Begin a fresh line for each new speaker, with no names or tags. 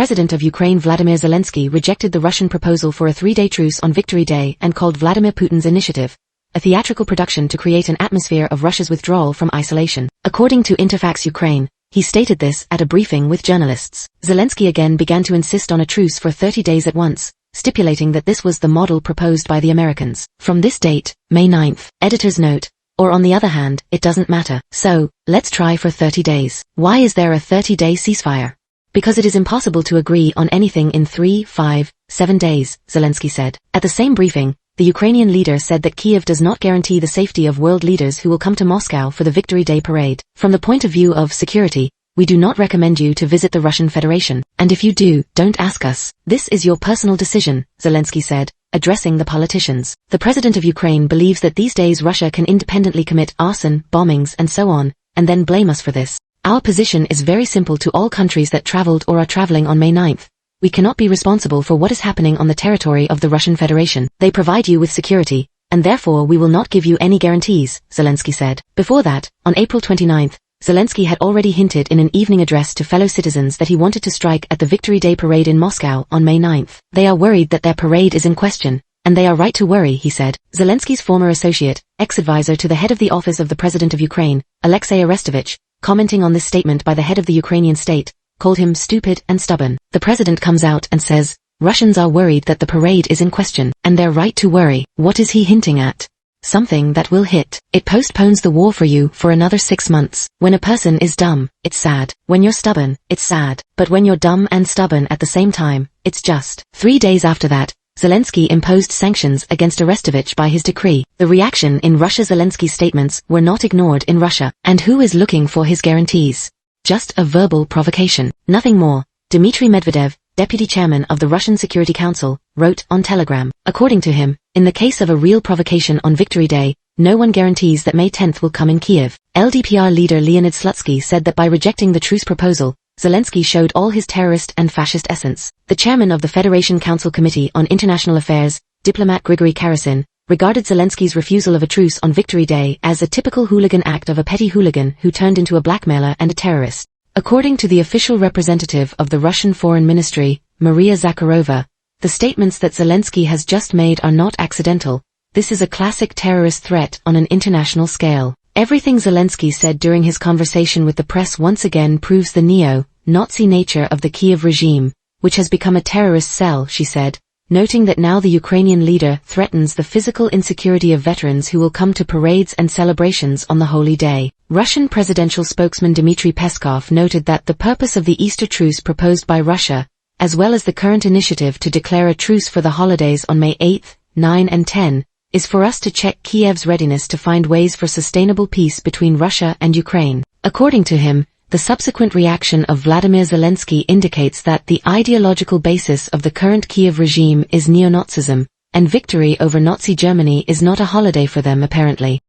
President of Ukraine Volodymyr Zelensky rejected the Russian proposal for a 3-day truce on Victory Day and called Vladimir Putin's initiative a theatrical production to create an atmosphere of Russia's withdrawal from isolation. According to Interfax Ukraine, he stated this at a briefing with journalists. Zelensky again began to insist on a truce for 30 days at once, stipulating that this was the model proposed by the Americans. From this date, May 9th, editor's note, or on the other hand, it doesn't matter. So, let's try for 30 days. Why is there a 30-day ceasefire? Because it is impossible to agree on anything in 3, 5, 7 days, Zelensky said. At the same briefing, the Ukrainian leader said that Kiev does not guarantee the safety of world leaders who will come to Moscow for the Victory Day parade. From the point of view of security, we do not recommend you to visit the Russian Federation. And if you do, don't ask us. This is your personal decision, Zelensky said, addressing the politicians. The president of Ukraine believes that these days Russia can independently commit arson, bombings, and so on, and then blame us for this. Our position is very simple to all countries that traveled or are traveling on May 9th. We cannot be responsible for what is happening on the territory of the Russian Federation. They provide you with security, and therefore we will not give you any guarantees, Zelensky said. Before that, on April 29th, Zelensky had already hinted in an evening address to fellow citizens that he wanted to strike at the Victory Day parade in Moscow on May 9th. They are worried that their parade is in question, and they are right to worry, he said. Zelensky's former associate, ex-advisor to the head of the office of the President of Ukraine, Alexei Arestovich, commenting on this statement by the head of the Ukrainian state, called him stupid and stubborn. The president comes out and says, Russians are worried that the parade is in question, and they're right to worry. What is he hinting at? Something that will hit. It postpones the war for you for another 6 months. When a person is dumb, it's sad. When you're stubborn, it's sad. But when you're dumb and stubborn at the same time, it's just. 3 days after that, Zelensky imposed sanctions against Arestovich by his decree. The reaction in Russia. Zelensky's statements were not ignored in Russia. And who is looking for his guarantees? Just a verbal provocation. Nothing more. Dmitry Medvedev, deputy chairman of the Russian Security Council, wrote on Telegram. According to him, in the case of a real provocation on Victory Day, no one guarantees that May 10th will come in Kiev. LDPR leader Leonid Slutsky said that by rejecting the truce proposal, Zelensky showed all his terrorist and fascist essence. The chairman of the Federation Council Committee on International Affairs, diplomat Grigory Karasin, regarded Zelensky's refusal of a truce on Victory Day as a typical hooligan act of a petty hooligan who turned into a blackmailer and a terrorist. According to the official representative of the Russian Foreign Ministry, Maria Zakharova, the statements that Zelensky has just made are not accidental. This is a classic terrorist threat on an international scale. Everything Zelensky said during his conversation with the press once again proves the neo-Nazi nature of the Kiev regime, which has become a terrorist cell, she said, noting that now the Ukrainian leader threatens the physical insecurity of veterans who will come to parades and celebrations on the holy day. Russian presidential spokesman Dmitry Peskov noted that the purpose of the Easter truce proposed by Russia, as well as the current initiative to declare a truce for the holidays on May 8, 9 and 10, is for us to check Kiev's readiness to find ways for sustainable peace between Russia and Ukraine. According to him, the subsequent reaction of Vladimir Zelensky indicates that the ideological basis of the current Kiev regime is neo-Nazism, and victory over Nazi Germany is not a holiday for them apparently.